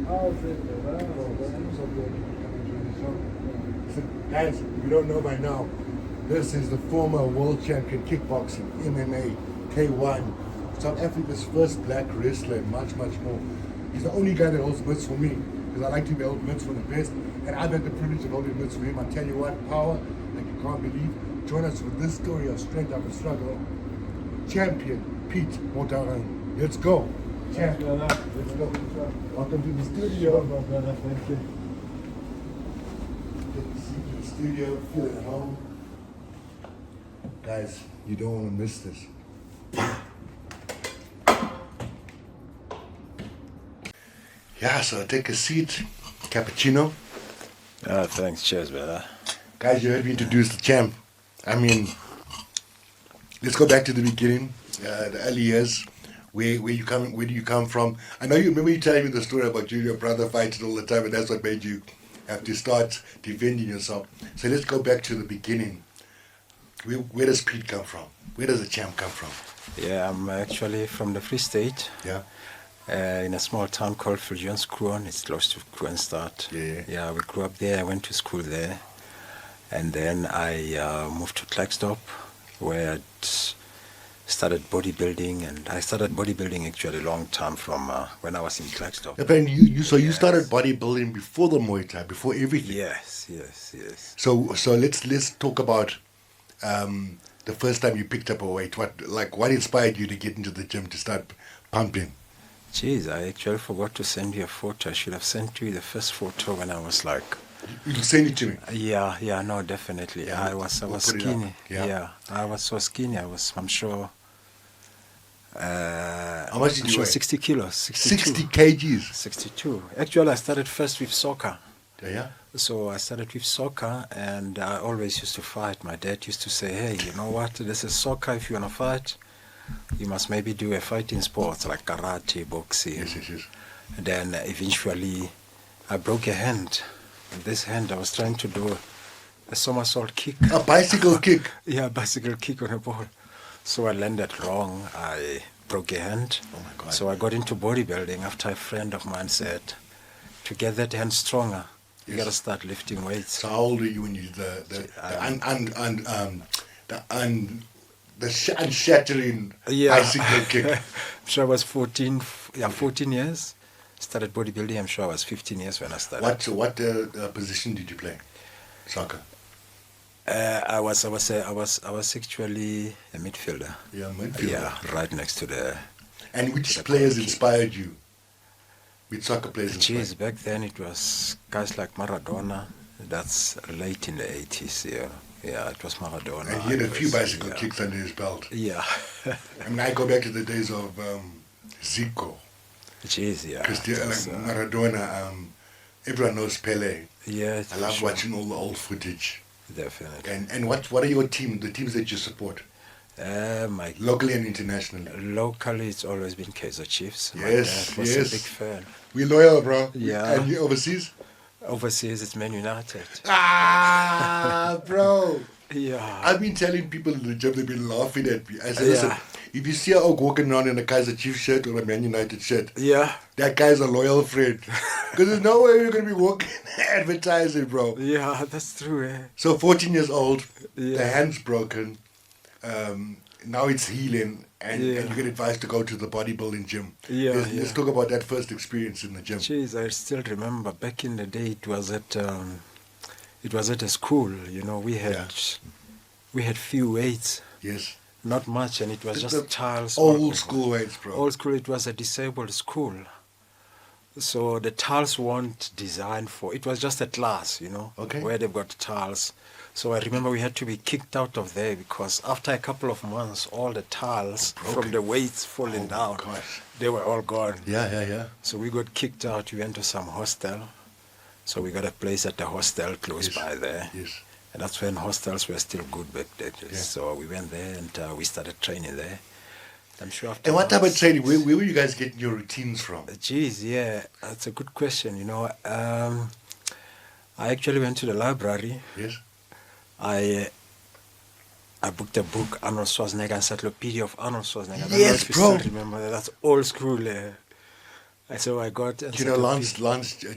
Guys, if you don't know by now, this is the former world champion kickboxing, MMA, K1, South Africa's first black wrestler, and much, much more. He's the only guy that holds mitts for me, because I like to be held mitts for the best, and I've had the privilege of holding mitts for him. I tell you what, power, like you can't believe. Join us with this story of strength after struggle. Champion Pete Motaung. Let's go. Champion, let's go. Welcome to the studio. Thank you. Take a seat in the studio, feel at home. Guys, you don't want to miss this. Yeah, so take a seat. Cappuccino. Thanks. Cheers, brother. Guys, you heard me introduce the champ. I mean, let's go back to the beginning, the early years. Where do you come from? I know you remember you telling me the story about you and your brother fighting all the time, and that's what made you have to start defending yourself. So let's go back to the beginning. Where does Pete come from? Where does the champ come from? Yeah, I'm actually from the Free State. Yeah. In a small town called Viljoenskroon. It's close to Kroonstad. Yeah. We grew up there. I went to school there. And then I moved to Klerksdorp, where I started bodybuilding. And I started bodybuilding actually a long time from when I was in Klerksdorp. And you started bodybuilding before the Muay Thai, before everything. Yes. So let's talk about the first time you picked up a weight. What inspired you to get into the gym to start pumping? Jeez, I actually forgot to send you a photo. I should have sent you the first photo when I was like... You'll send it to me. Yeah, no, definitely. Yeah, I was skinny. Yeah, I was so skinny. I'm sure. How much did you weigh? 60 kilos. 60 kgs. 62. Actually, I started first with soccer. Yeah. So I started with soccer, and I always used to fight. My dad used to say, "Hey, you know what? This is soccer. If you wanna fight, you must maybe do a fighting sport like karate, boxing." Yes. And then eventually, I broke a hand. And this hand, I was trying to do a somersault kick. A bicycle kick? Yeah, a bicycle kick on a ball. So I landed wrong. I broke a hand. Oh my God. So I got into bodybuilding after a friend of mine said, to get that hand stronger, you got to start lifting weights. So how old were you when you did the unshattering bicycle kick? I'm sure I was 14 years. Started bodybuilding. I'm sure I was 15 years when I started. What position did you play? Soccer. I was actually a midfielder. Yeah, midfielder. Yeah, right next to the. And which players inspired you? Which soccer players inspired? Geez, back then it was guys like Maradona. That's late in the 80s. Yeah, it was Maradona. And he had a few bicycle kicks under his belt. Yeah. I mean, I go back to the days of Zico. Jeez, yeah. Because Maradona, everyone knows Pele. Yeah, I love watching all the old footage. Definitely. And what are your the teams that you support? Locally and internationally. Locally, it's always been Kaizer Chiefs. Yes, My dad was a big fan. We're loyal, bro. Yeah. And you overseas? Overseas, it's Man United. Bro. Yeah. I've been telling people in the gym, they've been laughing at me. I said, listen, if you see a oak walking around in a Kaizer Chiefs shirt or a Man United shirt, that guy's a loyal friend. Because there's no way you're going to be walking advertising, bro. Yeah, that's true. So 14 years old, the hand's broken. Now it's healing, and you get advised to go to the bodybuilding gym. Let's talk about that first experience in the gym. Jeez, I still remember back in the day. It was at a school. You know, we had few weights. Yes. Not much, and it was just tiles. Old school weights, bro. Old school. It was a disabled school, so the tiles weren't designed for. It was just a class, you know, where they've got tiles. So I remember we had to be kicked out of there because after a couple of months, all the tiles from the weights falling down, they were all gone. Yeah. So we got kicked out. We went to some hostel. So we got a place at the hostel close by there. Yes. And that's when hostels were still good back then. So we went there and we started training there. I'm sure after. And what type of training? Where were you guys getting your routines from? Geez, that's a good question. You know, I actually went to the library. Yes. I booked a book, Arnold Schwarzenegger, Encyclopedia of Arnold Schwarzenegger. Yes, bro. Remember that? That's old school. So I got. You know, Lance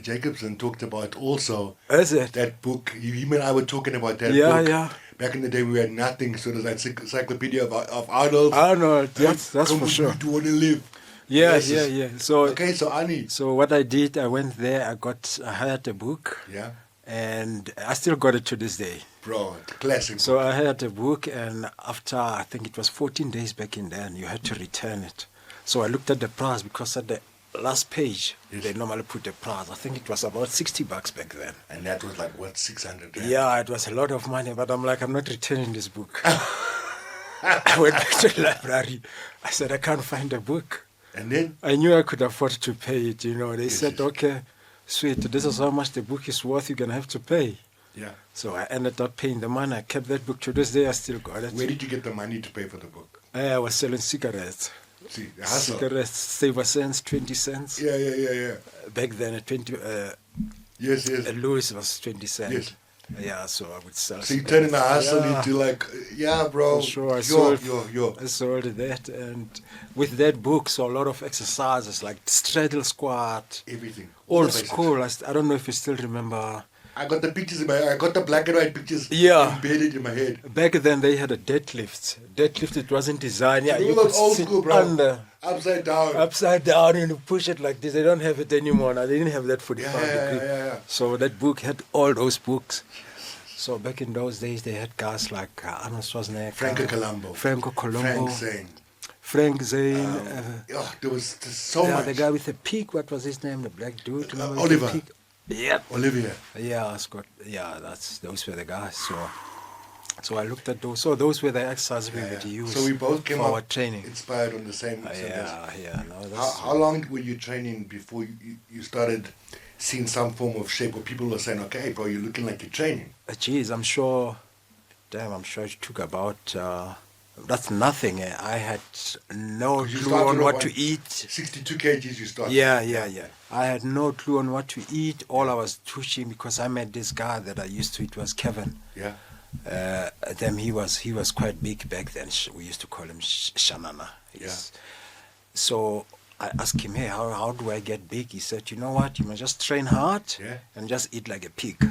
Jacobson talked about also Is it? that book. Him and I were talking about that Yeah, book. yeah. Back in the day, we had nothing. So there's that encyclopedia of Arnold. Arnold, that's for sure. To want to live. Yeah, Yes. yeah. So okay, so Annie. So what I did, I went there. I hired a book. Yeah. And I still got it to this day. Bro, classic. So I had a book, and after, I think it was 14 days back in there, and you had to return it. So I looked at the price, because at the last page, they normally put the price. I think it was about $60 back then. And that was like, what, 600 rand? Yeah, it was a lot of money, but I'm like, I'm not returning this book. I went back to the library. I said, I can't find the book. And then? I knew I could afford to pay it, you know. They said, yes. Okay, sweet, this is how much the book is worth, you're going to have to pay. Yeah. So I ended up paying the money. I kept that book to this day. I still got it. Where did you get the money to pay for the book? I was selling cigarettes. See, the hustle. Cigarettes, saver cents, 20 cents. Yeah. Back then, at 20, yes. Louis was 20 cents. Yes. Yeah, so I would sell. So you turning the hustle into like, yeah, bro. For sure, I sold that, and with that book, so a lot of exercises like straddle squat, everything, old school. I don't know if you still remember. I got the pictures in my. I got the black and white pictures. Yeah. Embedded in my head. Back then, they had a deadlift. Deadlift, it wasn't designed. Yeah, you could old sit school, bro. under. Upside down. Upside down, and you push it like this. They don't have it anymore now. They didn't have that 45 degree. Yeah. So that book had all those books. So back in those days, they had guys like Arnold Schwarzenegger, Franco Colombo, Frank Zane. There was so much. The guy with the peak. What was his name? The black dude. Oliver. Yeah. Olivier. Yeah, Scott. Yeah, those were the guys. So I looked at those. So those were the exercises we would use. So we both came for up our training. Inspired on the same. Yeah. No, how long were you training before you started seeing some form of shape, where people were saying, "Okay, bro, you're looking like you're training"? Geez, I'm sure it took about. That's nothing. I had no clue on what to eat. 62 kgs you started. Yeah. I had no clue on what to eat. All I was pushing, because I met this guy that I used to eat, was Kevin. Yeah. He was quite big back then. We used to call him Shanana. So I asked him, hey, how do I get big? He said, you know what? You must just train hard and just eat like a pig.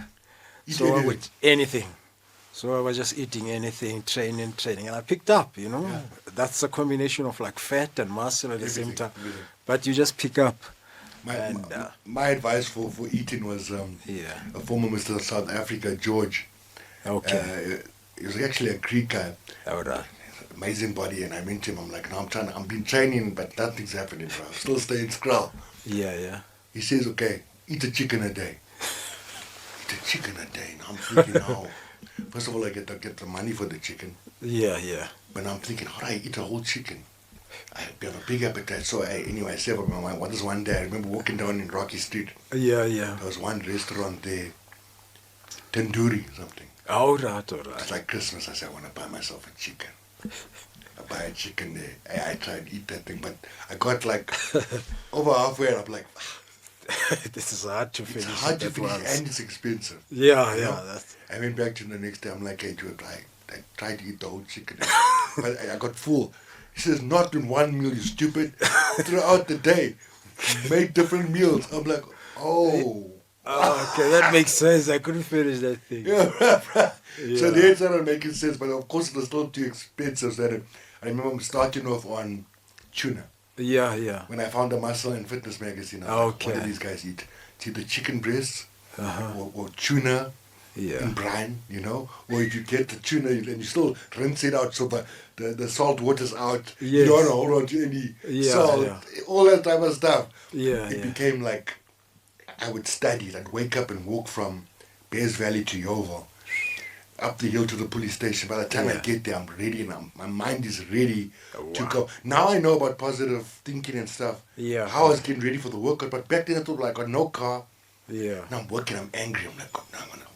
I would anything. So I was just eating anything, training, and I picked up, you know. Yeah. That's a combination of like fat and muscle at the same time. Everything. But you just pick up. My advice for eating was a former Mr. South Africa, George. Okay. He was actually a Greek guy. All right. Amazing body, and I met him. I'm like, no, I've been training, but nothing's happening, bro. I'm still staying scroll. Yeah. He says, okay, eat a chicken a day. Eat a chicken a day. And I'm thinking, how? First of all, I get the money for the chicken. Yeah. But I'm thinking, how do I eat a whole chicken? I have a big appetite. So I said, what is one day? I remember walking down in Rocky Street. Yeah. There was one restaurant there, tandoori something. All right. It's like Christmas. I said, I want to buy myself a chicken. I buy a chicken there. I tried to eat that thing, but I got like over halfway, and I'm like, this is hard to finish. It's hard to finish, and it's expensive. Yeah. I went back to the next day. I'm like, hey, George, I tried to eat the whole chicken, but I got full. He says, not in one meal, you stupid. Throughout the day, make different meals. I'm like, oh. Okay, that makes sense. I couldn't finish that thing. Yeah. So they started making sense, but of course it was still too expensive. So I remember starting off on tuna. Yeah. When I found a Muscle and Fitness magazine, I was like, what do these guys eat? It's either chicken breasts or tuna in brine, you know? Or if you get the tuna and you still rinse it out so the salt water's out. Yes. You don't want to hold on to any salt. All that type of stuff. It became like, I would study. I'd wake up and walk from Bears Valley to Yeovil, up the hill to the police station. By the time I get there, I'm ready, and my mind is ready to go. Now I know about positive thinking and stuff. How I was getting ready for the workout. But back then I thought, like, I got no car. Now I'm working, I'm angry. I'm like,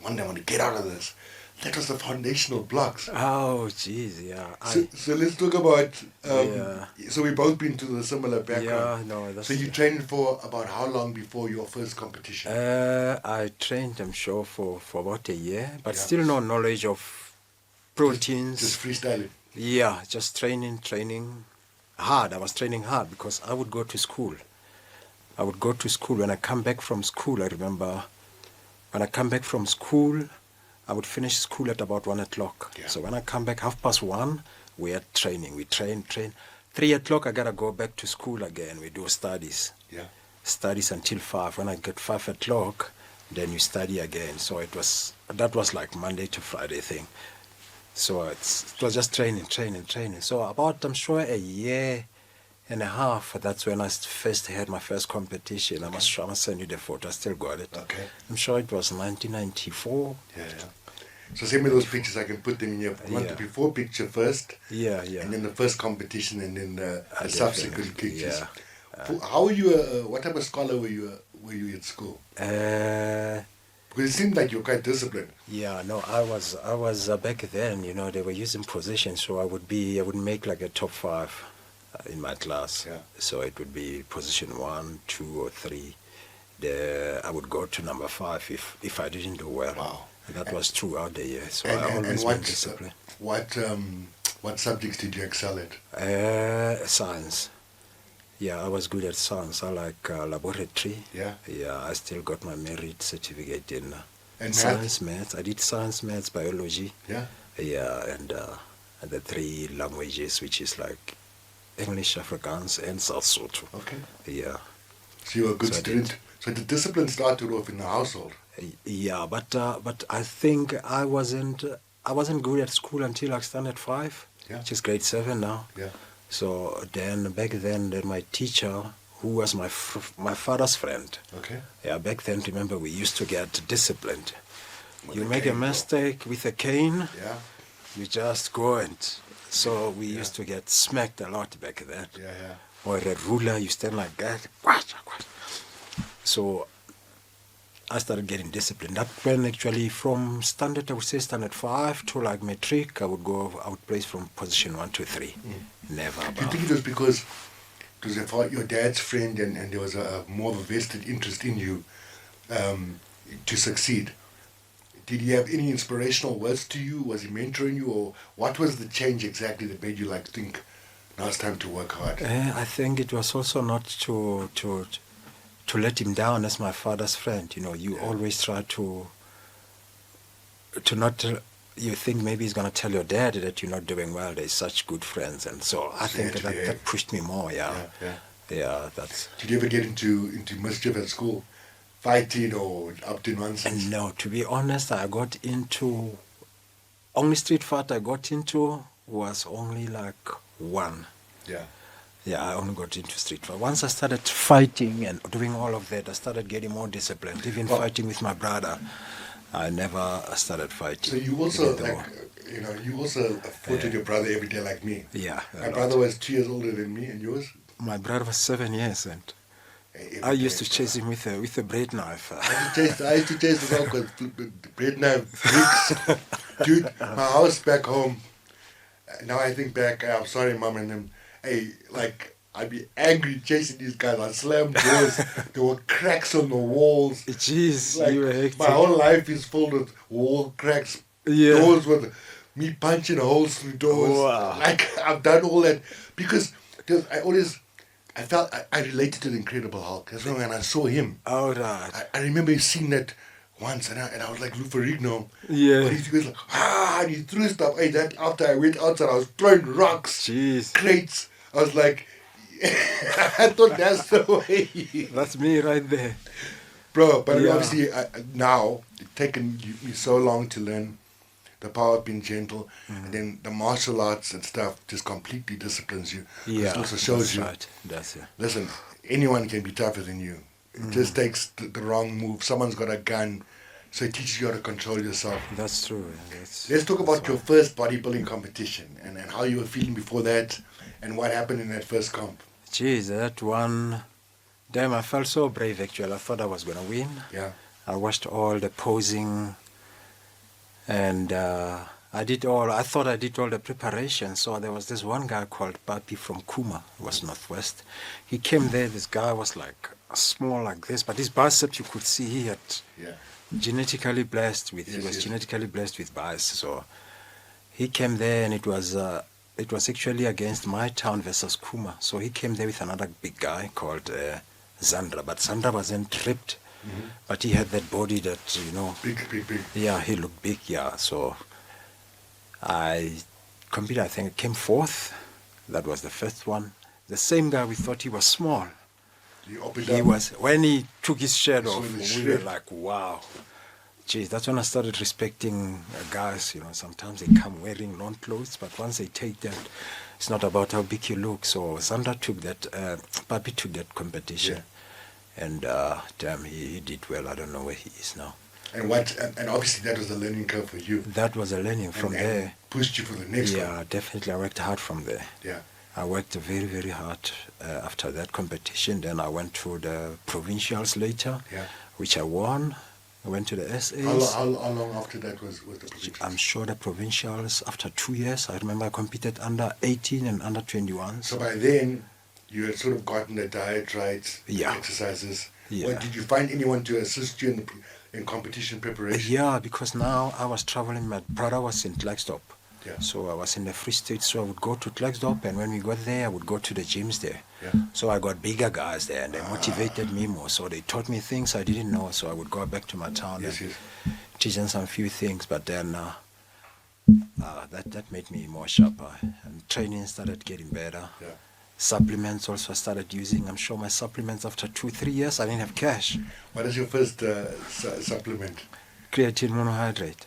one day I want to get out of this. That was the foundational blocks. Oh, jeez, So let's talk about, so we've both been to the similar background. So you trained for about how long before your first competition? I trained, I'm sure, for about a year, but still no knowledge of proteins. Just freestyling? Yeah, just training hard. I was training hard because I would go to school. I would go to school. When I come back from school, I remember when I come back from school, I would finish school at about 1 o'clock. Yeah. So when I come back 1:30, we had training. We train. 3 o'clock, I got to go back to school again. We do studies. Yeah. Studies until 5. When I get 5 o'clock, then you study again. So that was like Monday to Friday thing. So it was just training. So about, I'm sure, a year and a half, that's when I first had my first competition. Okay. I must send you the photo. I still got it. Okay. I'm sure it was 1994. Yeah. So send me those pictures. I can put them in your before picture first. Yeah. And then the first competition, and then the subsequent pictures. Yeah. How were you? What type of scholar were you at school? Because it seemed like you were quite disciplined. Yeah, no, I was back then. They were using positions, so I would make like a top 5 in my class. Yeah. So it would be position 1, 2, or 3. I would go to number 5 if I didn't do well. Wow. And that was throughout the year. So And, I always been and disciplined. what subjects did you excel at? Science. Yeah, I was good at science. I like laboratory. Yeah. Yeah, I still got my merit certificate in And science, maths. I did science, maths, biology. Yeah. Yeah, and the 3 languages, which is like English, Afrikaans, and South Sotho. Okay. Yeah. So you were a good student. So the discipline started off in the household. Yeah, but I think I wasn't good at school until like standard 5, which is grade 7 now. Yeah. So then back then my teacher, who was my father's friend. Okay. Yeah, back then, remember, we used to get disciplined. With You a make a cane, mistake with a cane, Yeah. you just go and... So we used to get smacked a lot back then. Yeah. Or a ruler, you stand like that. So I started getting disciplined. That when actually from standard, I would say standard 5 to like matric, I would place from position 1 to 3. Never above. Do you think it was because your dad's friend and there was a more of a vested interest in you to succeed? Did he have any inspirational words to you? Was he mentoring you? Or what was the change exactly that made you like think, now it's time to work hard? I think it was also not to let him down as my father's friend. You always try to not... You think maybe he's going to tell your dad that you're not doing well. They're such good friends. And so I think that pushed me more, Yeah, that's... Did you ever get into mischief at school? Fighting or up to nonsense? No, to be honest, I got into... Only street fight I got into was only like 1. Yeah. Yeah, I only got into street fight. Once I started fighting and doing all of that, I started getting more disciplined. Even fighting with my brother, I never started fighting. So you also you also fought with your brother every day like me. Yeah. My brother was 2 years older than me, and yours? My brother was 7 years, and I used to chase him with a bread knife. I used to chase the dog with bread knife bricks. Dude, my house back home. Now I think back, I'm sorry, Mom and them. Hey, like, I'd be angry chasing these guys. I'd slam doors. There were cracks on the walls. Jeez, like, you were hectic. My whole life is full of wall cracks. Yeah. Doors with me punching holes through doors. Wow. Like, I've done all that because I felt I related to the Incredible Hulk. That's when I saw him. Oh, right. I remember seeing that once, and I was like Lou Ferrigno. Yeah. But he was like, and he threw stuff. Hey, that after I went outside, I was throwing rocks, Jeez. crates. I was like, I thought that's the way. That's me right there. Bro, but obviously now, it's taken me so long to learn the power of being gentle, and then the martial arts and stuff just completely disciplines you. Yeah, it also shows that's you. right. That's it. Listen, anyone can be tougher than you. It just takes the wrong move. Someone's got a gun, so it teaches you how to control yourself. That's true. Let's talk about your first bodybuilding competition and how you were feeling before that and what happened in that first comp. Jeez, that one... Damn, I felt so brave, actually. I thought I was going to win. Yeah. I watched all the posing, and I thought I did all the preparation. So there was this one guy called Papi from Kuma, it was Northwest. He came there, this guy was like small like this, but his biceps you could see he had genetically blessed with, genetically blessed with biceps. So he came there, and it was actually against my town versus Kuma. So he came there with another big guy called Zandra, but Zandra wasn't ripped. But he had that body that, Big. Yeah, he looked big, yeah. So I competed, I think I came fourth. That was the first one. The same guy, we thought he was small. He was, when he took his shirt off, we were like, wow. Geez, that's when I started respecting guys, sometimes they come wearing long clothes, but once they take that, it's not about how big you look. So Zandra took that, Papi took that competition. Yeah. And damn, he did well. I don't know where he is now. And and obviously that was a learning curve for you. That was a learning from there. And pushed you for the next one. Yeah, definitely. I worked hard from there. Yeah. I worked very, very hard after that competition. Then I went to the provincials later, which I won. I went to the SAs. How long after that was the provincials? I'm sure the provincials, after 2 years, I remember I competed under 18 and under 21. So by then, you had sort of gotten the diet right, the exercises. Yeah. Did you find anyone to assist you in competition preparation? Yeah, because now I was traveling. My brother was in Klerksdorp. Yeah. So I was in the Free State, so I would go to Klerksdorp, and when we got there, I would go to the gyms there. Yeah. So I got bigger guys there, and they motivated me more. So they taught me things I didn't know, so I would go back to my town and teach them some few things. But then that made me more sharper, and training started getting better. Yeah. Supplements also I started using. I'm sure my supplements, after 2-3 years, I didn't have cash. What is your first supplement? Creatine monohydrate.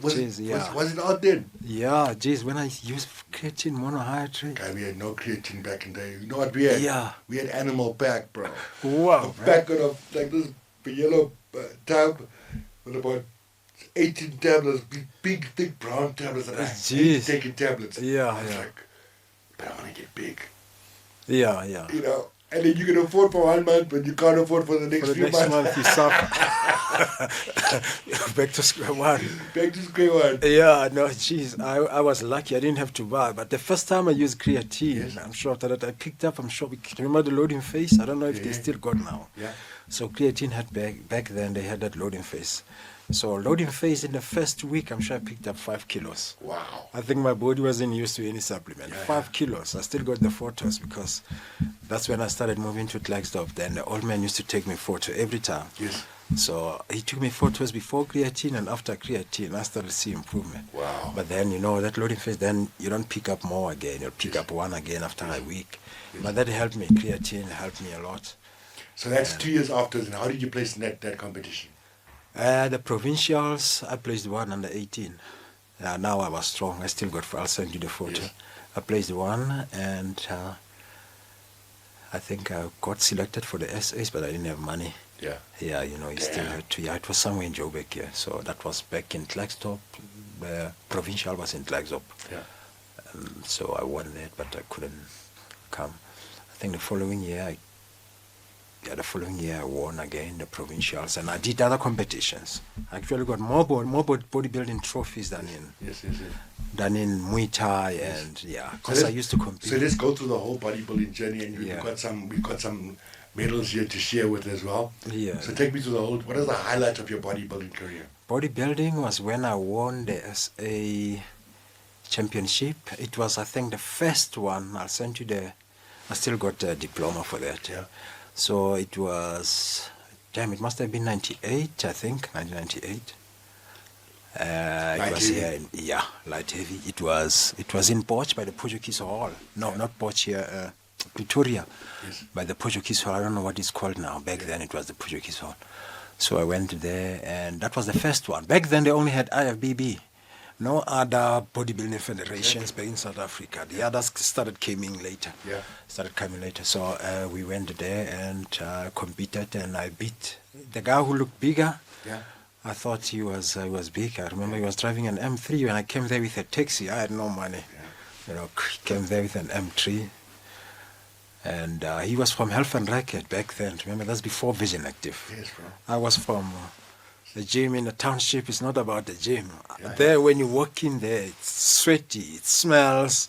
Was it out then? Yeah, geez, when I used creatine monohydrate. God, we had no creatine back in the day. You know what we had? Yeah. We had animal pack, bro. Wow. A packet of like this yellow tub with about 18 tablets, big, thick brown tablets. And I hate taking tablets. Yeah, I was like, but I want to get big. Yeah. And then you can afford for 1 month, but you can't afford for the next few months. Month you suffer. Back to square one. Back to square one. Yeah, no, geez, I was lucky. I didn't have to buy. But the first time I used creatine, I'm sure after that I picked up, remember the loading phase? I don't know if they still got now. Yeah. So creatine had back then, they had that loading phase. So loading phase in the first week, I'm sure I picked up 5 kilos. Wow. I think my body wasn't used to any supplement. 5 kilos. I still got the photos because that's when I started moving to Klerksdorp. Then the old man used to take me photo every time. Yes. So he took me photos before creatine and after creatine. I started to see improvement. Wow. But then, that loading phase, then you don't pick up more again. You'll pick up one again after a week. But that helped me. Creatine helped me a lot. So that's 2 years after. And how did you place in that competition? The provincials, I placed 1 under 18. Now I was strong. I still got, I'll send you the photo. Yes. I placed 1, and I think I got selected for the SAs, but I didn't have money. Yeah. Yeah, you still had to. Yeah, it was somewhere in Joburg here. So that was back in Klerksdorp. The provincial was in Klerksdorp. Yeah. So I won that, but I couldn't come. I think the following year I won again the provincials, and I did other competitions. I actually got more bodybuilding trophies than in Muay Thai, and because I used to compete. So let's go through the whole bodybuilding journey, and we've got some medals here to share with as well. Yeah. So take me to what is the highlight of your bodybuilding career? Bodybuilding was when I won the SA championship. It was, I think, the first one. I'll send you I still got a diploma for that. Yeah. So it was, it must have been 98, I think, 1998. It was here, light heavy. It was in Poch by the Portuguese Hall. No, not Poch here, Pretoria, by the Portuguese Hall. I don't know what it's called now. Back then it was the Portuguese Hall. So I went there, and that was the first one. Back then they only had IFBB. No other bodybuilding federations back in South Africa. The others started coming later. So we went there and competed, and I beat the guy who looked bigger. Yeah. I thought he was big. I remember he was driving an M3, and I came there with a taxi. I had no money. Yeah. Came there with an M3. And he was from Health and Racket back then. Remember, that's before Vision Active. Yes, bro. I was from the gym in the township. Is not about the gym. There, when you walk in there, it's sweaty, it smells,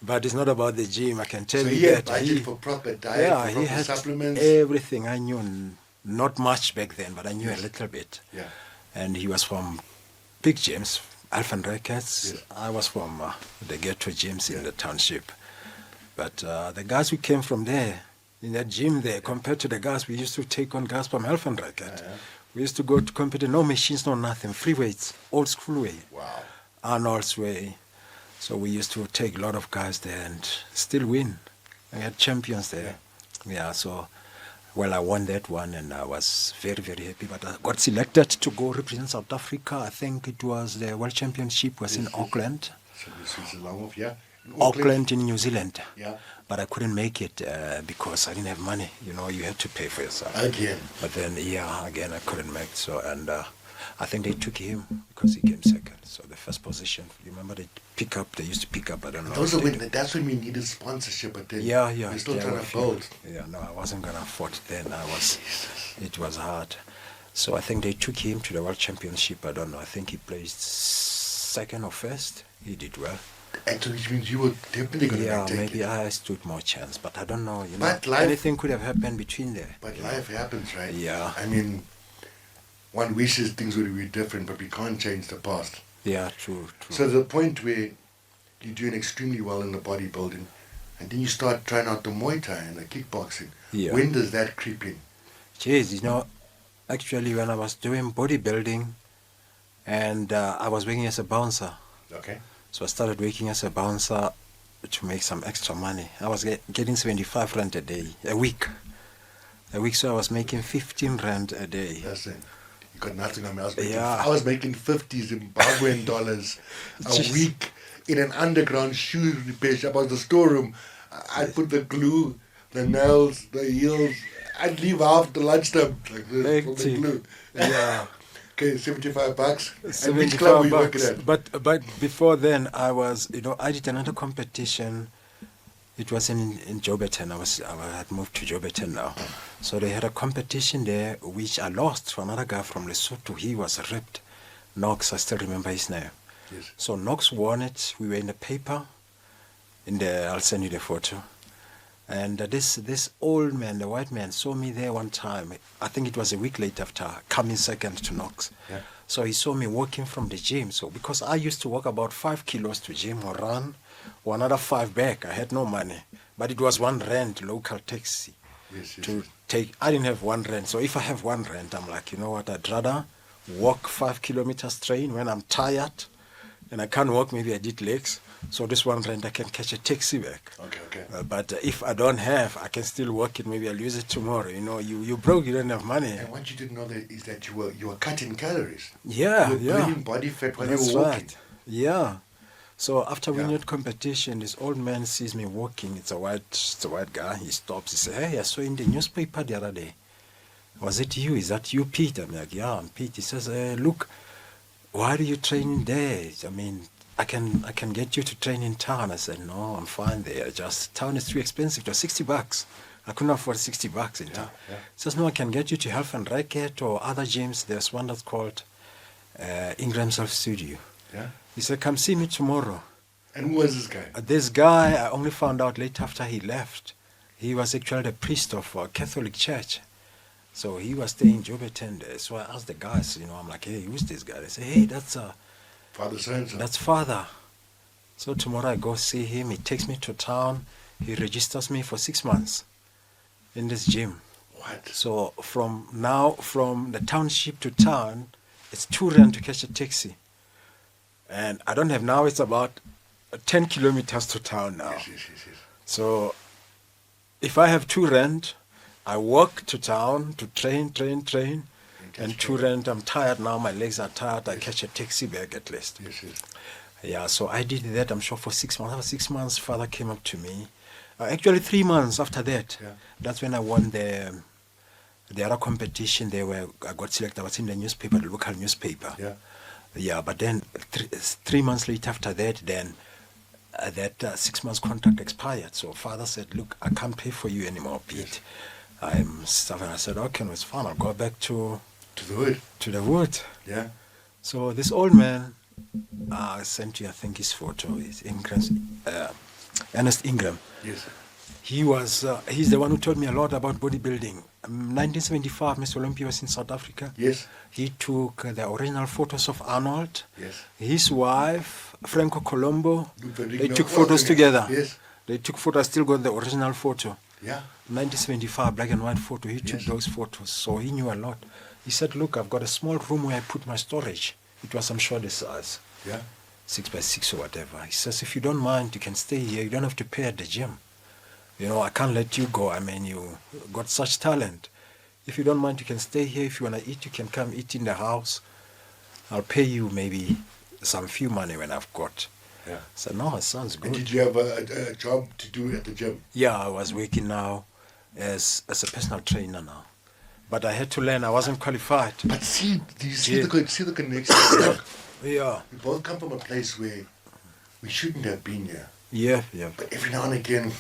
but it's not about the gym. I can tell you that. So he had for proper diet, he had supplements. Everything. I knew not much back then, but I knew a little bit. Yeah. And he was from big gyms, Alpha Records. Yes. I was from the ghetto gyms in the township. But the guys who came from there, in that gym there, compared to the guys we used to take on guys from Elfenracket. We used to go to compete, no machines, no nothing, free weights, old school way. Wow. Arnold's way. So we used to take a lot of guys there and still win. We had champions there. Yeah, so, well, I won that one and I was very, very happy. But I got selected to go represent South Africa. I think it was the World Championship was in Auckland. So this is along with, yeah? Auckland in New Zealand. Yeah. But I couldn't make it because I didn't have money. You know, you had to pay for yourself. Again. But then, again, I couldn't make it. So, and I think they took him because he came second. So the first position, you remember they used to pick up, I don't know. That's when we needed sponsorship, but then we're still trying to build. Yeah, no, I wasn't going to afford it then. It was hard. So I think they took him to the World Championship. I don't know. I think he placed second or first. He did well. And so which means you were definitely going to take maybe it. I stood more chance, but I don't know. But life, anything could have happened between there. But life happens, right? Yeah. I mean, one wishes things would be different, but we can't change the past. Yeah, true. So the point where you're doing extremely well in the bodybuilding, and then you start trying out the Muay Thai and the kickboxing. Yeah. When does that creep in? Jeez, actually when I was doing bodybuilding, and I was working as a bouncer. Okay. So I started working as a bouncer to make some extra money. I was getting 75 rand a week. So I was making 15 rand a day. Listen, you got nothing on me. I was making 50 Zimbabwean dollars a week in an underground shoe repair shop. I was the storeroom. I'd put the glue, the nails, the heels. I'd leave half the lunchtime like this for the glue. Yeah. Okay, $75. And which club were you working at? But before then, I was, I did another competition. It was in Joburton. I had moved to Joburton now. So they had a competition there, which I lost to another guy from Lesotho. He was ripped. Knox, I still remember his name. Yes. So Knox won it. We were in the paper. I'll send you the photo. And this old man, the white man, saw me there one time. I think it was a week later after coming second to Knox. Yeah. So he saw me walking from the gym. So because I used to walk about 5 kilos to gym or run, or another 5 back, I had no money. But it was 1 rand local taxi to take. I didn't have 1 rand. So if I have 1 rand, I'm like, you know what, I'd rather walk 5 kilometers train when I'm tired and I can't walk, maybe I did legs. So this 1 rand, I can catch a taxi back. Okay. But if I don't have, I can still work it. Maybe I'll use it tomorrow. You broke, you don't have money. And what you didn't know is that you were cutting calories. Yeah, you were burning body fat while you were walking. Right. Yeah. So after winning that competition, this old man sees me walking. It's a white guy. He stops. He says, "Hey, I saw in the newspaper the other day. Was it you? Is that you, Pete?" I'm like, "Yeah, I'm Pete." He says, "Look, why do you train there? I mean, I can get you to train in town." I said, "No, I'm fine there. Just town is too expensive. It was $60. I couldn't afford $60 in town." Yeah. He says, "No, I can get you to Health and Racket or other gyms. There's one that's called Ingram's Self Studio." Yeah. He said, "Come see me tomorrow." And who was this guy? This guy, I only found out late after he left. He was actually the priest of a Catholic church. So he was staying in Joburton there. So I asked the guys, I'm like, "Hey, who's this guy?" They say, "Hey, that's Father so-and-so. That's Father." So tomorrow I go see him. He takes me to town. He registers me for 6 months in this gym. What? So from the township to town, it's 2 rand to catch a taxi. And I don't have now, it's about 10 kilometers to town now. Yes. So if I have 2 rand, I walk to town to train. And 2 rand, I'm tired now, my legs are tired, I catch a taxi back at least. Yes. Yeah, so I did that, I'm sure, for 6 months. After 6 months, Father came up to me. Actually, 3 months after that, that's when I won the other competition there where I got selected. I was in the newspaper, the local newspaper. Yeah, but then 3 months later after that, then that 6 months contract expired. So Father said, "Look, I can't pay for you anymore, Pete." I'm stuff, and I said, "Okay, no, it's fine. I'll go back to the wood." To the wood. Yeah. So this old man, I sent you, I think, his photo. Is Ernest Ingram. Yes. He's the one who taught me a lot about bodybuilding. 1975, Mr. Olympia was in South Africa. Yes. He took the original photos of Arnold. Yes. His wife, Franco Colombo. They took photos together. Yes. They took photos. I still got the original photo. Yeah. 1975 black and white photo. He took those photos, so he knew a lot. He said, look, I've got a small room where I put my storage. It was, I'm sure, the size. Yeah. 6 by 6 or whatever. He says, if you don't mind, you can stay here. You don't have to pay at the gym. You know, I can't let you go. I mean, you got such talent. If you don't mind, you can stay here. If you want to eat, you can come eat in the house. I'll pay you maybe some few money when I've got. Yeah. So, no, it sounds good. And did you have a job to do at the gym? Yeah, I was working now as a personal trainer now. But I had to learn. I wasn't qualified. But see, do you see the connection? Yeah. We both come from a place where we shouldn't have been here. Yeah, yeah. But every now and again,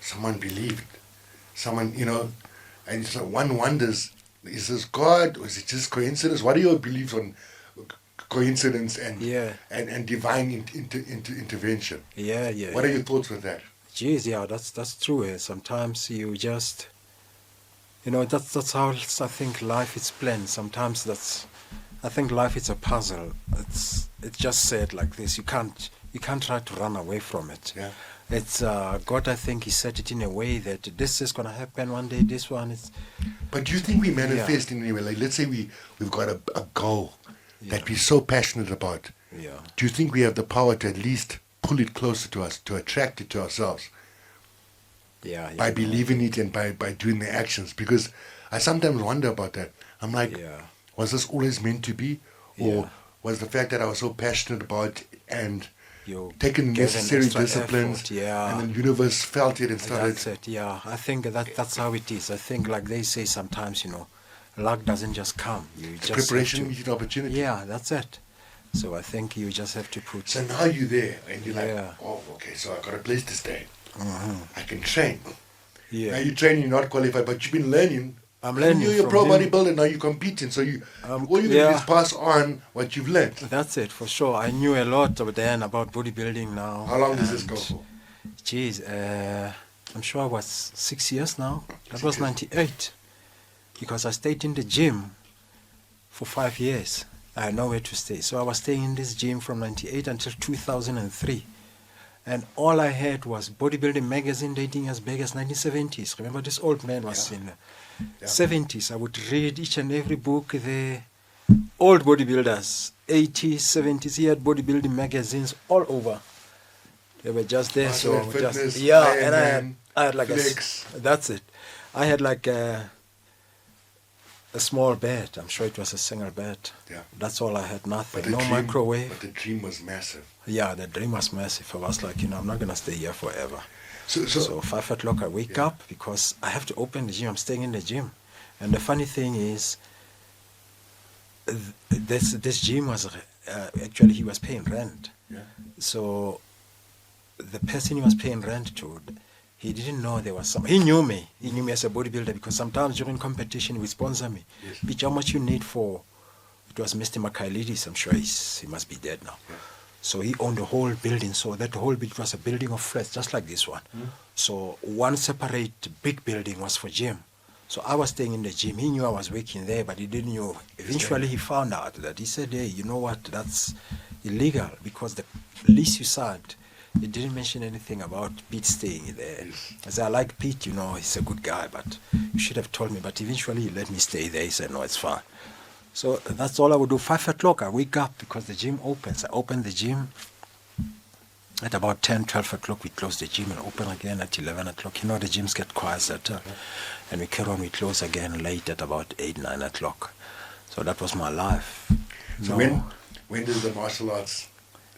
someone believed. Someone, you know, and it's like one wonders, is this God or is it just coincidence? What are your beliefs on coincidence and divine intervention? Yeah, yeah. What are your thoughts with that? Geez, yeah, that's true. Sometimes you just, you know, that's how I think life is planned. Sometimes I think life is a puzzle. It's just said like this. You can't try to run away from it. Yeah. It's God. I think He set it in a way that this is gonna happen one day. This one is. But do you think we manifest in any way? Like, let's say we've got a goal that we're so passionate about. Yeah. Do you think we have the power to at least pull it closer to us, to attract it to ourselves? Yeah. By believing it and by doing the actions? Because I sometimes wonder about that. I'm like, was this always meant to be? Or was the fact that I was so passionate about and taken necessary disciplines and the universe felt it and started... That's it, yeah. I think that's how it is. I think, like they say sometimes, you know, luck doesn't just come. You just preparation meets opportunity. Yeah, that's it. So I think you just have to put... So now you're there and you're like, oh, okay, so I got a place to stay. I can train. Yeah. Now you're training, you're not qualified, but you've been learning. I'm learning. You're a pro bodybuilder, now you're competing. So all you do is pass on what you've learned. That's it, for sure. I knew a lot then about bodybuilding now. How long does this go for? Geez, I'm sure I was 6 years now. That was 98. Because I stayed in the gym for 5 years. I had nowhere to stay. So I was staying in this gym from 98 until 2003. And all I had was bodybuilding magazine dating as big as 1970s. Remember, this old man was in the 70s. I would read each and every book. The old bodybuilders, 80s, 70s, he had bodybuilding magazines all over. They were just there. So fitness, just, and I had like flex. That's it. I had like a small bed. I'm sure it was a single bed. Yeah. That's all I had, nothing. No microwave. But the dream was massive. Yeah, the dream was massive. I was like, you know, I'm not going to stay here forever. So 5 o'clock I wake up because I have to open the gym. I'm staying in the gym. And the funny thing is, this gym was, actually he was paying rent. Yeah. So the person he was paying rent to, he didn't know there was some. He knew me. He knew me as a bodybuilder because sometimes during competition he would sponsor me. Yes. Bitch, how much you need for? It was Mr. Makailidis. I'm sure he must be dead now. Yeah. So he owned the whole building. So that whole building was a building of flats, just like this one. So one separate big building was for gym. So I was staying in the gym. He knew I was working there, but he didn't know. Eventually he found out that. He said, hey, you know what? That's illegal because the lease you signed, it didn't mention anything about Pete staying there. I said, I like Pete, you know, he's a good guy, but you should have told me. But eventually he let me stay there. He said, no, it's fine. So that's all I would do. 5 o'clock, I wake up because the gym opens. I open the gym. At about 10, 12 o'clock, we close the gym and open again at 11 o'clock. You know, the gyms get quiet at and we carry on, we close again late at about 8, 9 o'clock. So that was my life. So when did the martial arts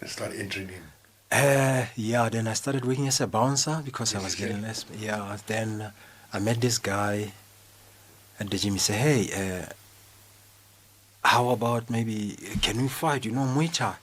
start entering in? Then I started working as a bouncer because I was getting less. Yeah, then I met this guy at the gym. He said, hey, how about maybe, can we fight? You know, Muay Thai.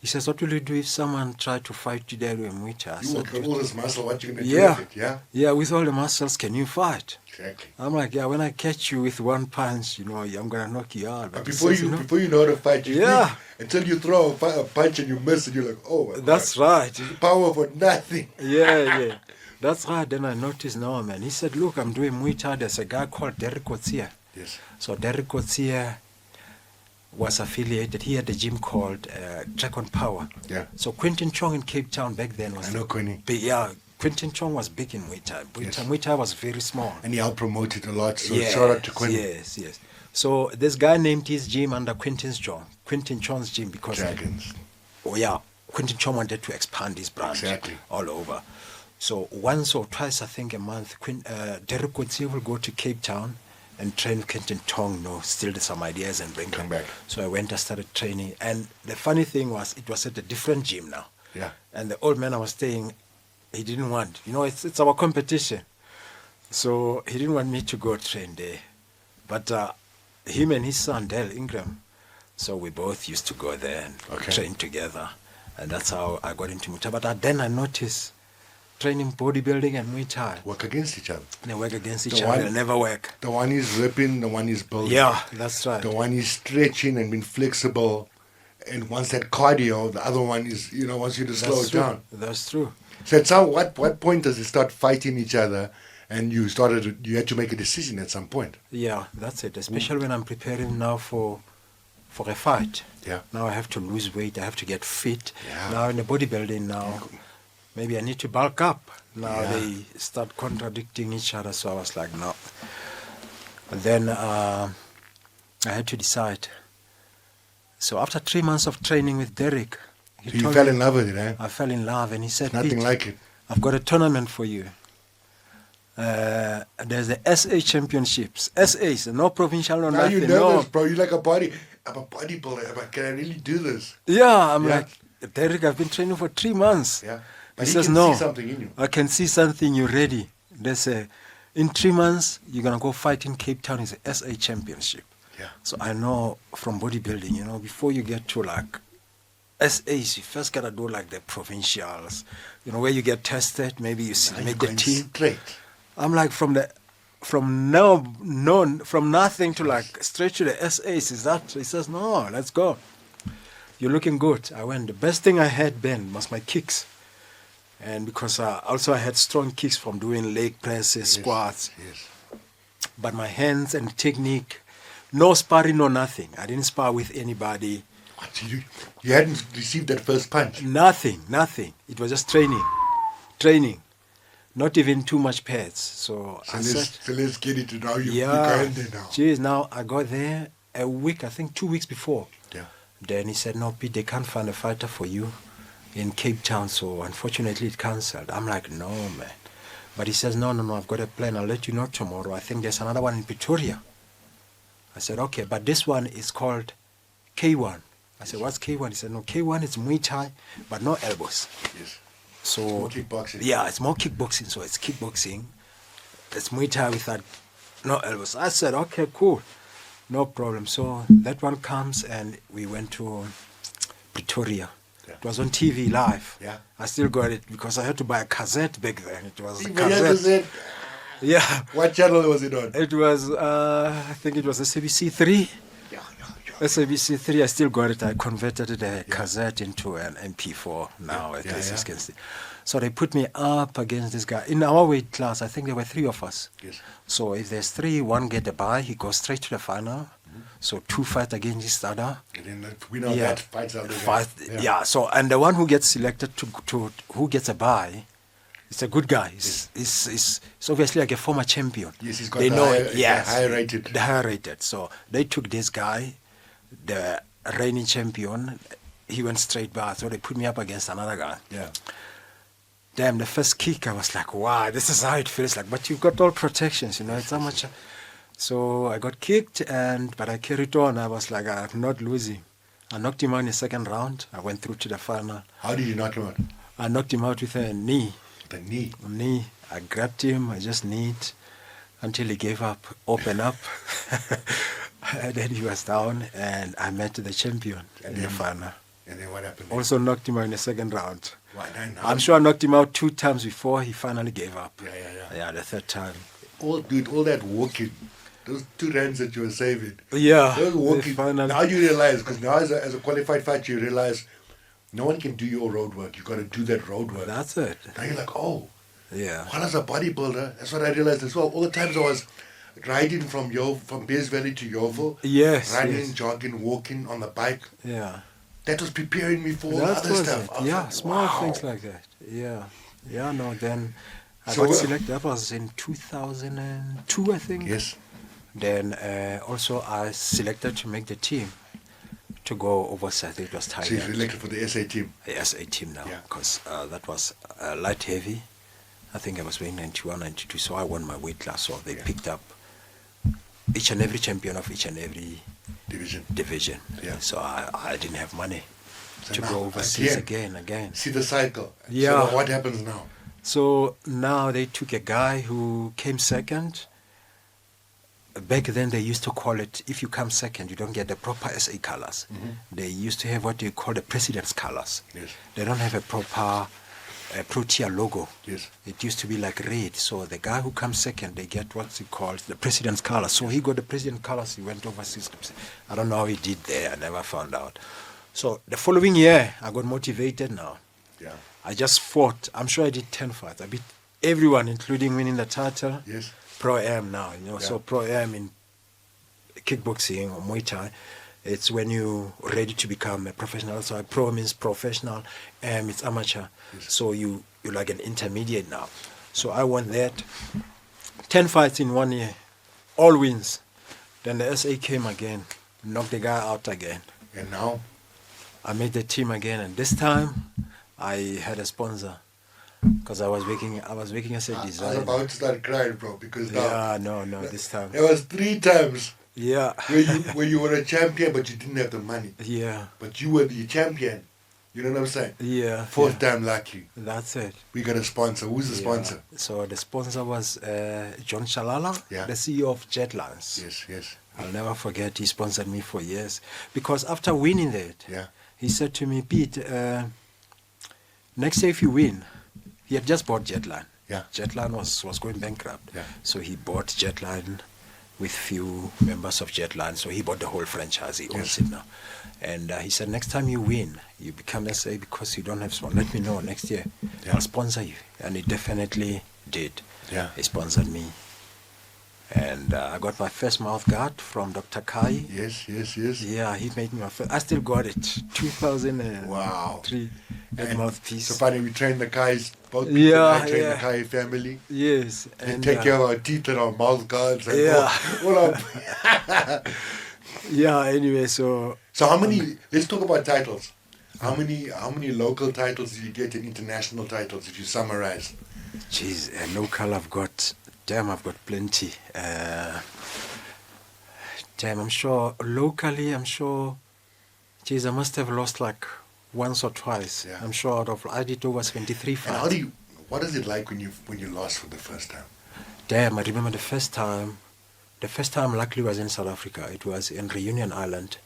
He says, what will you do if someone tried to fight you there with Muay Thai? You got all this muscle, what you going to do with it, yeah? Yeah, with all the muscles, can you fight? Exactly. I'm like, yeah, when I catch you with one punch, you know, I'm going to knock you out. But before you know how to fight, you think, until you throw a punch and you miss it, you're like, oh my God. That's right. Power for nothing. Yeah. That's right. Then I noticed, no, man. He said, look, I'm doing Muay Thai. There's a guy called Derek Otsia. Yes. So Derek Otsia was affiliated. He had a gym called Track on Power. Yeah. So Quentin Chong in Cape Town back then was... I know Quentin. Yeah, Quentin Chong was big in Muay Thai. Yes. Muay Thai was very small. And he helped promote it a lot. So shout out to Quentin. Yes. So this guy named his gym under Quentin Chong's gym because Dragons. Quentin Chong wanted to expand his brand all over. So once or twice, I think a month, Derek Quincy will go to Cape Town and train with Quentin Chong, steal some ideas and bring Come them back. So I went, I started training. And the funny thing was, it was at a different gym now. Yeah. And the old man I was staying, he didn't want, it's our competition. So he didn't want me to go train there. But him and his son, Dale Ingram, so we both used to go there and train together. And that's how I got into Muay Thai. But then I noticed training bodybuilding and Muay Thai. Work against each other. They work against each other. They never work. The one is ripping, the one is building. Yeah, that's right. The one is stretching and being flexible. And once that cardio, the other one is, wants you to slow it down. That's true. So at what point does it start fighting each other and you had to make a decision at some point? Yeah, that's it. Especially when I'm preparing now for a fight. Yeah. Now I have to lose weight. I have to get fit. Yeah. Now in the bodybuilding now, maybe I need to bulk up. Now they start contradicting each other. So I was like, no. And then I had to decide. So after 3 months of training with Derek, So you fell in love with it, eh? I fell in love, and he said, Nothing Pete, like it. I've got a tournament for you. There's the SA Championships. SA, no provincial, no Now nothing. you're nervous, bro. You're like I'm a bodybuilder. Can I really do this? Yeah, I'm like, Derek, I've been training for 3 months. Yeah. He But says, can no, see something in you. I can see something, you're ready. They say, in 3 months, you're going to go fight in Cape Town. It's the SA Championship. Yeah. So I know from bodybuilding, before you get to like SAs, you first got to do like the provincials, where you get tested, maybe you make the team. Straight. I'm like from nothing to like straight to the SAs. Is that? He says, no, let's go. You're looking good. I went. The best thing I had, Ben, was my kicks. And because also I had strong kicks from doing leg presses, squats. Yes. But my hands and technique, no sparring, no nothing. I didn't spar with anybody. What, you hadn't received that first punch? Nothing. It was just training. Not even too much pads. So let's get it to now. You're going there now. Geez, now I got there a week, I think 2 weeks before. Yeah. Then he said, no, Pete, they can't find a fighter for you in Cape Town, so unfortunately it cancelled. I'm like, no, man. But he says, no, I've got a plan. I'll let you know tomorrow. I think there's another one in Pretoria. I said, okay, but this one is called K1. I said, what's K1? He said, no, K1 is Muay Thai, but no elbows. Yes. So More kickboxing. Yeah, it's more kickboxing. So it's kickboxing. It's Muay Thai without no elbows. I said, okay, cool, no problem. So that one comes, and we went to Pretoria. Yeah. It was on TV live. Yeah. I still got it because I had to buy a cassette back then. It was a Even cassette. Yeah. What channel was it on? It was, I think it was SABC 3. Yeah. SABC 3, I still got it. I converted the cassette into an MP4 now. At least you can see. So they put me up against this guy. In our weight class, I think there were 3 of us. Yes. So if there's 3, one get the bye, he goes straight to the final. So 2 fight against each other. And then we know that fights out there. Yeah. So, and the one who gets selected to who gets a bye, it's a good guy. He's obviously like a former champion. Yes, he's got the high rated. So they took this guy, the reigning champion. He went straight by. So they put me up against another guy. Yeah. Damn, the first kick, I was like, wow, this is how it feels like. But you've got all protections, it's how much. So I got kicked, but I carried on. I was like, I'm not losing. I knocked him out in the second round. I went through to the final. How did you knock him out? I knocked him out with a knee. The knee? Knee. I grabbed him. I just kneed until he gave up, open up. And then he was down, and I met the champion in the final. And then what happened? Also knocked him out in the second round. What, I'm sure I knocked him out 2 times before he finally gave up. Yeah. Yeah, the third time. All that walking, those 2 rounds that you were saving. Yeah. Those walking. Now you realize, because now as a qualified fighter, you realize no one can do your road work. You got to do that road work. That's it. Now you're like, oh. Yeah. While as a bodybuilder, that's what I realized as well. All the times I was riding from Bears Valley to Yeovil. Yes. Running, jogging, walking on the bike. Yeah. That was preparing me for all the other stuff. Small things like that. Yeah. Yeah, no, then I So, got selected. That was in 2002, I think. yes. Then also I selected to make the team to go overseas. It was So you're Thailand. selected for the SA team. The SA team now, Yeah. because that was light heavy. I think I was weighing 91, 92, so I won my weight class. So they picked up each and every champion of each and every Division. Yeah. So I didn't have money So to now, go overseas again. See the cycle. Yeah. So what happens now? So now they took a guy who came second. Back then they used to call it, if you come second, you don't get the proper SA colors. They used to have what they call the president's colors. Yes. They don't have a proper Protea logo. Yes. It used to be like red. So the guy who comes second, they get what's it called, the president's colors. So he got the president's colors. He went overseas. I don't know how he did there. I never found out. So the following year, I got motivated now. Yeah. I just fought. I'm sure I did 10 fights. I beat everyone, including winning the title. Yes. Pro-Am now, Yeah. So Pro-Am in kickboxing or Muay Thai, it's when you're ready to become a professional. So pro means professional, it's amateur. Yes. So you're like an intermediate now. So I won that. 10 fights in 1 year, all wins. Then the SA came again, knocked the guy out again. And now? I made the team again, and this time I had a sponsor. Because I was working as a designer. I was about to start crying, bro, because now... Yeah, no, this time. There was 3 times Yeah. where you were a champion, but you didn't have the money. Yeah. But you were the champion. You know what I'm saying? Yeah. 4th time lucky. That's it. We got a sponsor. Who's the sponsor? So the sponsor was John Shalala, Yeah. the CEO of Jetlines. Yes. I'll never forget, he sponsored me for years. Because after winning that, Yeah. he said to me, Pete, next year if you win, he had just bought Jetline. Yeah. Jetline was going bankrupt. Yeah. So he bought Jetline with few members of Jetline. So he bought the whole franchise. He owns it now. And he said, next time you win, you become SA because you don't have sponsor. Let me know next year. Yeah. I'll sponsor you. And he definitely did. Yeah. He sponsored me. And I got my first mouth guard from Dr. Kai. Yes. Yeah, he made me my first. I still got it. 2003. Wow. That mouthpiece. So finally we trained the guys, both Pete Yeah, and I trained yeah. the Kai family. Yes. And take care of our teeth and our mouth guards. And Yeah. all up. Yeah, anyway, so... So how many, let's talk about titles. How many local titles did you get and international titles if you summarize? Geez, local I've got plenty. I'm sure, locally, geez, I must have lost like once or twice. Yeah. I'm sure I did over 23 And fights. what is it like when you lost for the first time? Damn, I remember the first time luckily was in South Africa. It was in Reunion Island.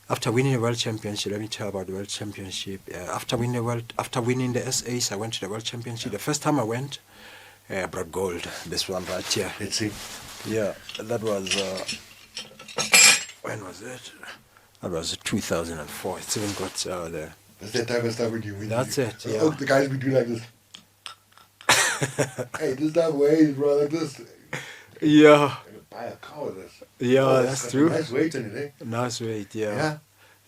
After winning the World Championship, let me tell you about the World Championship. After winning the SAs, I went to the World Championship. The first time I went, I brought gold. This one right here. Let's see. Yeah, that was, when was it? That was 2004. It's even got there. That's that type of stuff when you win. That's it, yeah. Oh, the guys we do like this. Hey, this stuff weighs, bro, like this. Yeah. I could buy a car with this. Yeah, Oh, that's got true. a nice weight in it, eh? Nice weight, yeah. Yeah.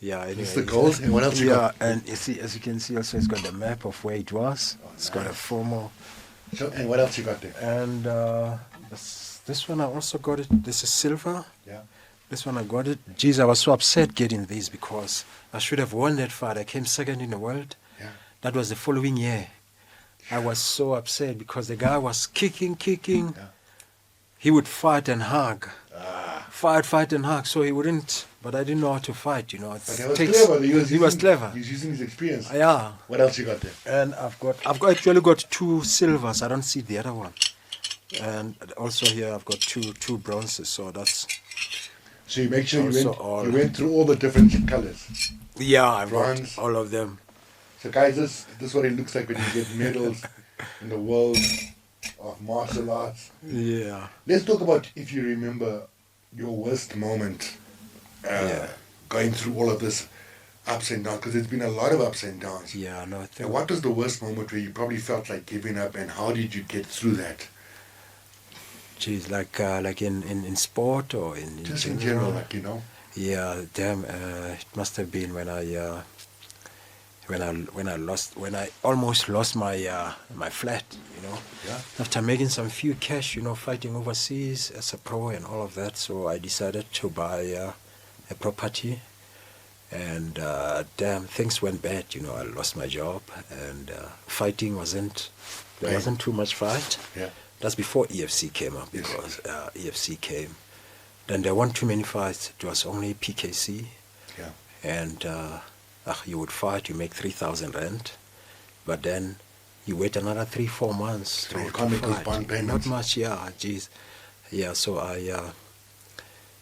Yeah, anyway. This is the gold. And what else you Yeah, got? and you see, as you can see also, it's got the map of where it was. It's got a formal. So, and what else you got there? And this one I also got it. This is silver. Yeah. This one I got it. Geez, I was so upset getting this because I should have won that fight. I came second in the world. Yeah. That was the following year. I was so upset because the guy was kicking. Yeah. He would fight and hug. Ah. Fight and hug. So he wouldn't, but I didn't know how to fight, you know. But he was clever. He was clever. He's using his experience. Yeah. What else you got there? And I've actually got 2 silvers. I don't see the other one. And also here I've got two bronzes. So that's... So you make sure Also you went through all the different colors. Yeah, I've Bronze. got all of them. So guys, this is what it looks like when you get medals in the world of martial arts. Yeah. Let's talk about, if you remember, your worst moment going through all of this ups and downs, because there's been a lot of ups and downs. Yeah, no, I And think... what was the worst moment where you probably felt like giving up, and how did you get through that? Geez, like in sport or in Just in general, like, you know? Yeah, damn, it must have been when when I almost lost my flat, you know. Yeah. After making some few cash, you know, fighting overseas as a pro and all of that, so I decided to buy a property, and damn, things went bad. You know, I lost my job, and fighting there wasn't too much fight. Yeah. That's before EFC came up, Yes. because EFC came. Then there weren't too many fights. It was only PKC. Yeah. And you would fight, you make 3,000 rand, but then you wait another 3-4 months So you can't make those fight. bond payments. Not much, yeah, geez. Yeah, so I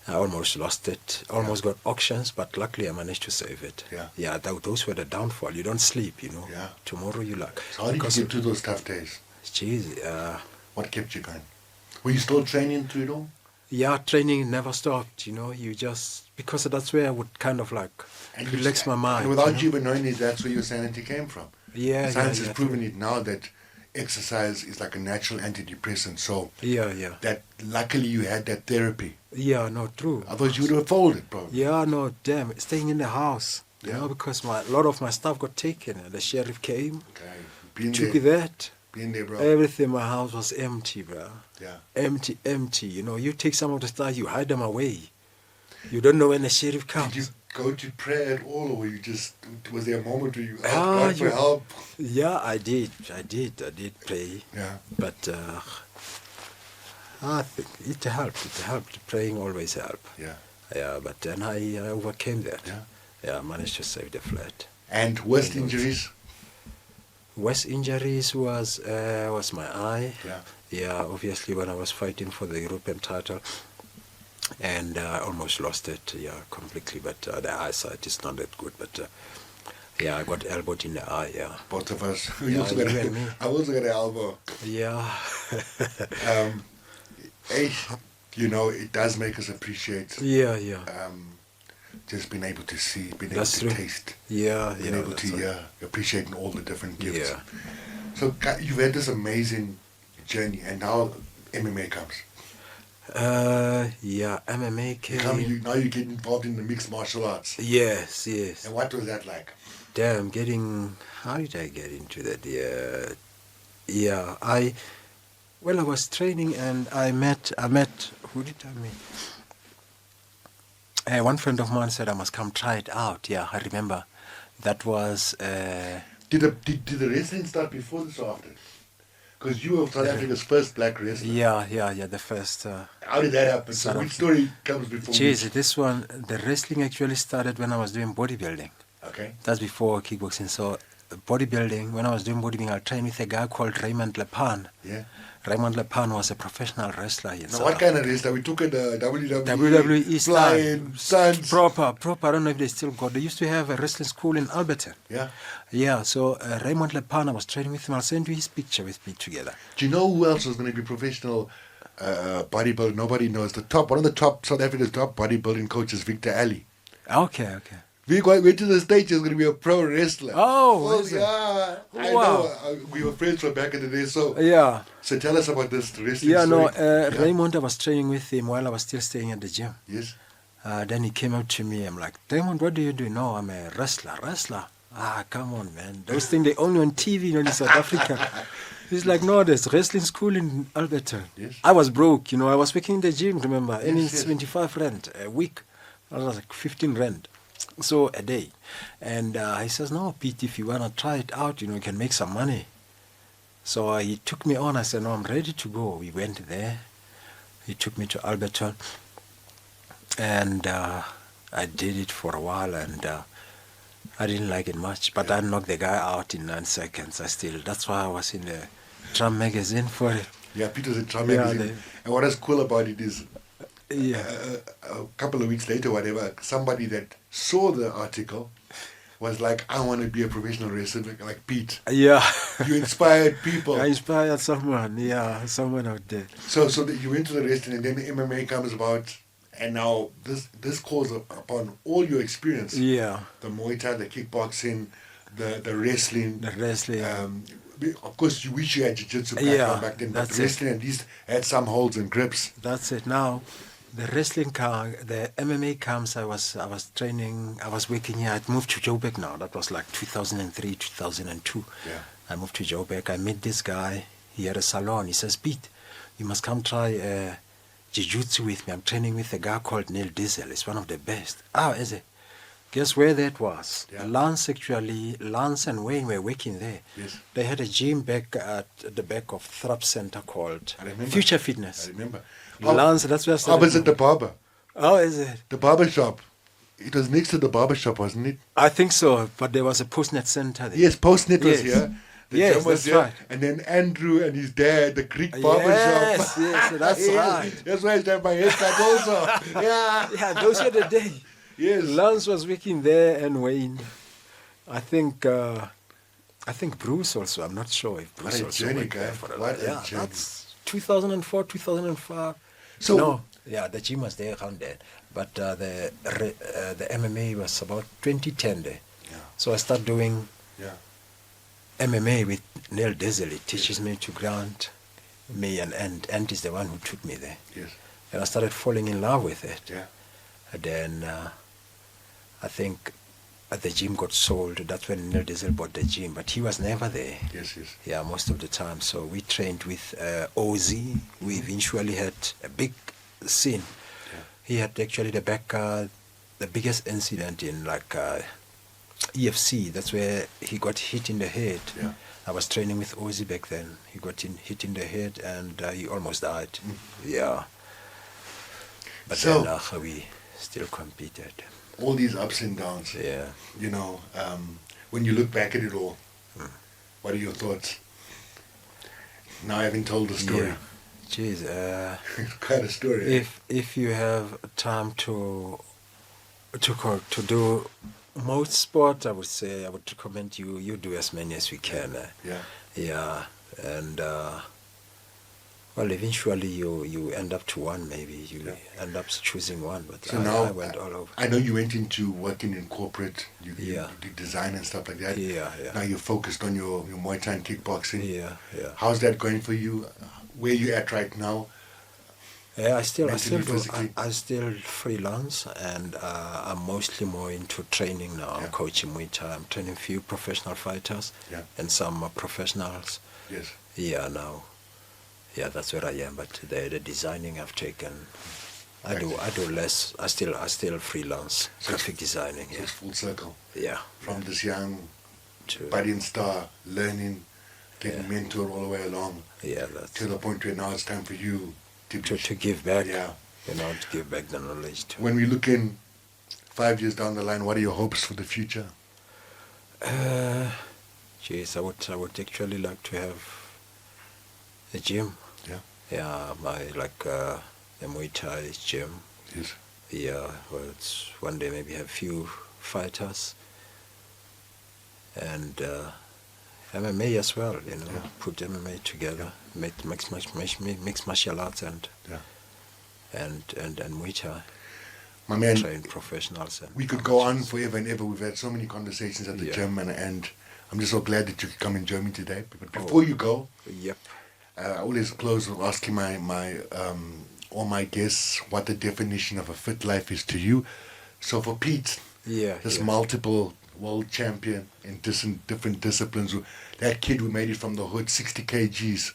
almost lost it, almost got auctions, but luckily I managed to save it. Yeah. Yeah, those were the downfall. You don't sleep, you know. Yeah. Tomorrow you like. So how did you get through those tough days? Geez, What kept you going? Were you still training through it all? yeah, training never stopped, you know. You just, because that's where I would kind of like relax my mind. And without know? you even knowing it, that's where your sanity came from. Yeah, Science yeah, has proven it now that exercise is like a natural antidepressant. So yeah, yeah. that luckily you had that therapy. Yeah, no, true. Otherwise you would have folded, probably. Yeah, no, damn, staying in the house, you Yeah. know, because a lot of my stuff got taken, and the sheriff came, Okay. Been took there. that. Been there, bro. Everything in my house was empty, bro. Yeah. Empty. You know, you take some of the stuff, you hide them away. You don't know when the sheriff comes. Did you go to prayer at all, or you just, was there a moment where you asked Ah, God for help? Yeah, I did pray, Yeah. but I think it helped. Praying always helped. Yeah. Yeah, but then I overcame that. Yeah. Yeah, I managed to save the flat. And worst injuries? Worst injuries was my eye. Yeah. Yeah, obviously when I was fighting for the European title, and I almost lost it. Yeah, completely. But the eyesight is not that good. But yeah, I got elbowed in the eye. Yeah. Both of us. Yeah, you and me. I also got an elbow. Yeah. You know, it does make us appreciate Yeah. just being able to see, being able That's to true. taste, Yeah. being able to right. appreciating all the different gifts. Yeah. So you've had this amazing journey, and now MMA comes. Yeah, MMA came. Now you get involved in the mixed martial arts. Yes. And what was that like? Damn, how did I get into that? Yeah, I was training, and I met, who did I meet? One friend of mine said I must come try it out. Yeah, I remember. That was... Did the wrestling start before this or after? Because you were South Africa's first black wrestler. Yeah, the first... How did that happen? So which story comes before Jeez, which? this one, the wrestling actually started when I was doing bodybuilding. Okay. That's before kickboxing. So bodybuilding, when I was doing bodybuilding, I trained with a guy called Raymond Lepan. Yeah. Raymond Lepan was a professional wrestler in Now, South what kind of wrestler? We took the WWE WWE Flying Sons. Proper. I don't know if they still got. They used to have a wrestling school in Alberton. Yeah. Yeah, so Raymond Lepan, I was training with him. I'll send you his picture with me together. Do you know who else was going to be professional bodybuilder? Nobody knows. One of the top South Africa's top bodybuilding coaches, Victor Ali. Okay. We went to the stage. He was going to be a pro wrestler. Oh, is it? Yeah. I Wow. know. We were friends from back in the day. So Yeah. So tell us about this wrestling Yeah, no, story. Raymond, I was training with him while I was still staying at the gym. Yes. Then he came up to me. I'm like, Raymond, what do you do? No, I'm a wrestler. Ah, come on, man. Those things, they only on TV, in South Africa. He's like, no, there's wrestling school in Alberton. Yes. I was broke, I was working in the gym, remember? Earning Yes. 75 rand a week. I was like 15 rand. So a day. And he says, no, Pete, if you want to try it out, you can make some money. So he took me on. I said, no, I'm ready to go. We went there. He took me to Alberton. And I did it for a while, and I didn't like it much. But I knocked the guy out in 9 seconds. That's why I was in the Drum magazine for it. Yeah, Peter's in Drum magazine. And what is cool about it is, a couple of weeks later, whatever, somebody that saw the article was like, I want to be a professional wrestler like Pete. Yeah. You inspired people. I inspired someone out there. So that you went to the wrestling, and then the MMA comes about, and now this calls upon all your experience. Yeah. The Muay Thai, the kickboxing, the wrestling. The wrestling. Of course, you wish you had jiu-jitsu background back then, but that's the wrestling at least had some holds and grips. That's it. Now, The wrestling the MMA camps I was training, I was working here. I'd moved to Joburg now. That was like 2003, 2002. Yeah. I moved to Joburg. I met this guy. He had a salon. He says, Pete, you must come try jiu-jitsu with me. I'm training with a guy called Neil Diesel. He's one of the best. Ah, is it? Guess where that was? Yeah. Lance and Wayne were working there. Yes. They had a gym back at the back of Thrap Center called I remember. Future Fitness. I remember. Lance, that's where I started. Opposite the barber. Oh, is it? The barber shop. It was next to the barber shop, wasn't it? I think so, but there was a Postnet Center there. Yes, Postnet was Yes. here. The Yes, gym was that's here. right. And then Andrew and his dad, the Greek barber Yes, shop. yes, that's right. That's why I had my haircut also. Yeah. Yeah, those were the days. Yes. Lance was working there and Wayne. I think Bruce also. I'm not sure if Bruce What a also journey, went there guy. for a What while. a Yeah, journey. that's 2004, 2005. So- no, yeah, the gym was there around there, but the MMA was about 2010 there. Yeah. So I started doing Yeah. MMA with Neil Diesel. He teaches me to ground me, and Ant is the one who took me there. Yes. And I started falling in love with it. Yeah. And then I think the gym got sold. That's when Neil Diesel bought the gym, but he was never there. Yes, yes. Yeah, most of the time. So we trained with OZ. We eventually had a big scene. Yeah. He had actually the biggest incident in EFC. That's where he got hit in the head. Yeah. I was training with OZ back then. He got hit in the head and he almost died. Mm. Yeah. But So- then we still competed. All these ups and downs. Yeah. You know, when you look back at it all, what are your thoughts? Now having told the story. Yeah. Jeez, Quite a story. if you have time to do most sport, I would say I would recommend you do as many as you can. Yeah. Yeah, and well, eventually you end up to one. Maybe you end up choosing one. But So I now, went all over. I know you went into working in corporate, you Yeah. did design and stuff like that. Yeah, yeah. Now you're focused on your Muay Thai and kickboxing. Yeah, yeah. How's that going for you? Where you at right now? Yeah, I still Mentally, do. physically? I still freelance, and I'm mostly more into training now. Yeah. I'm coaching Muay Thai. I'm training a few professional fighters Yeah. and some professionals. Yes. Yeah, now. Yeah, that's where I am. But the designing I've taken. I do less. I still freelance So graphic designing. So Yeah, it's full circle. yeah. From this young To, budding star, learning, getting Yeah. mentored all the way along, yeah, that's to the point where now it's time for you to be... to give back. Yeah. You know, to give back the knowledge to. When we look in 5 years down the line, what are your hopes for the future? Geez, I would actually like to have a gym. Yeah. Yeah, a Muay Thai gym. Yes. Yeah, well, it's one day maybe have few fighters. And MMA as well, you know, Yeah. put MMA together, make mixed martial arts and Yeah. and Muay Thai, My man, train professionals. And we could go on forever and ever. We've had so many conversations at the Yeah. gym, and I'm just so glad that you could come and join me today. But before you go, Yep. I always close with asking all my guests what the definition of a fit life is to you. So for Pete, Yeah. this yeah. multiple world champion in different disciplines, that kid who made it from the hood, 60 kgs.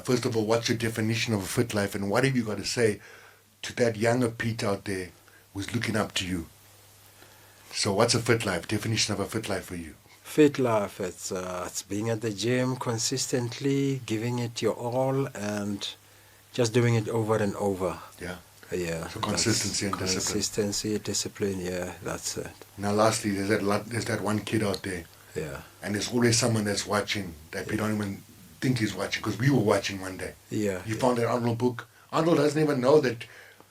First of all, what's your definition of a fit life, and what have you got to say to that younger Pete out there who's looking up to you? So what's a fit life, definition of a fit life for you? Fit life, it's being at the gym consistently, giving it your all, and just doing it over and over. Yeah. Yeah. So consistency and discipline. Consistency, discipline. Yeah, that's it. Now lastly, there's that one kid out there, Yeah. and there's always someone that's watching that we don't even think he's watching, because we were watching one day. Yeah. You yeah. found that Arnold book. Arnold doesn't even know that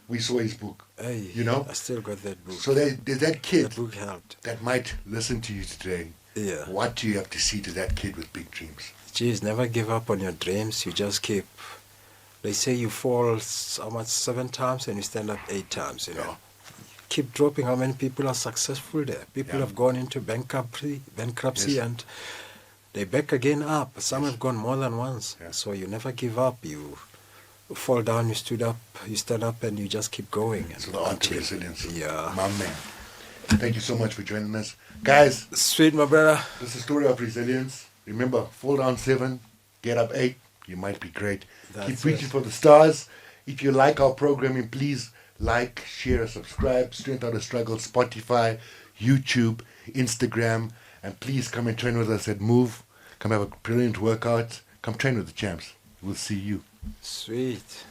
we saw his book. Hey, you know? I still got that book. So there's that kid That book helped. that might listen to you today. Yeah. What do you have to see to that kid with big dreams? Geez, never give up on your dreams. You just keep. They say you fall 7 times and you stand up 8 times. You know. Keep dropping. How many people are successful there? People Yeah. have gone into bankruptcy, Yes. and they back again up. Some have gone more than once. Yeah. So you never give up. You fall down, you stood up, you stand up, and you just keep going. So the art of resilience. Yeah. My man. Thank you so much for joining us. Guys, Sweet, my brother. this is a story of resilience. Remember, fall down 7, get up 8. You might be great. That's Keep reaching it. for the stars. If you like our programming, please like, share, subscribe. Strength Out of Struggle, Spotify, YouTube, Instagram. And please come and train with us at Move. Come have a brilliant workout. Come train with the champs. We'll see you. Sweet.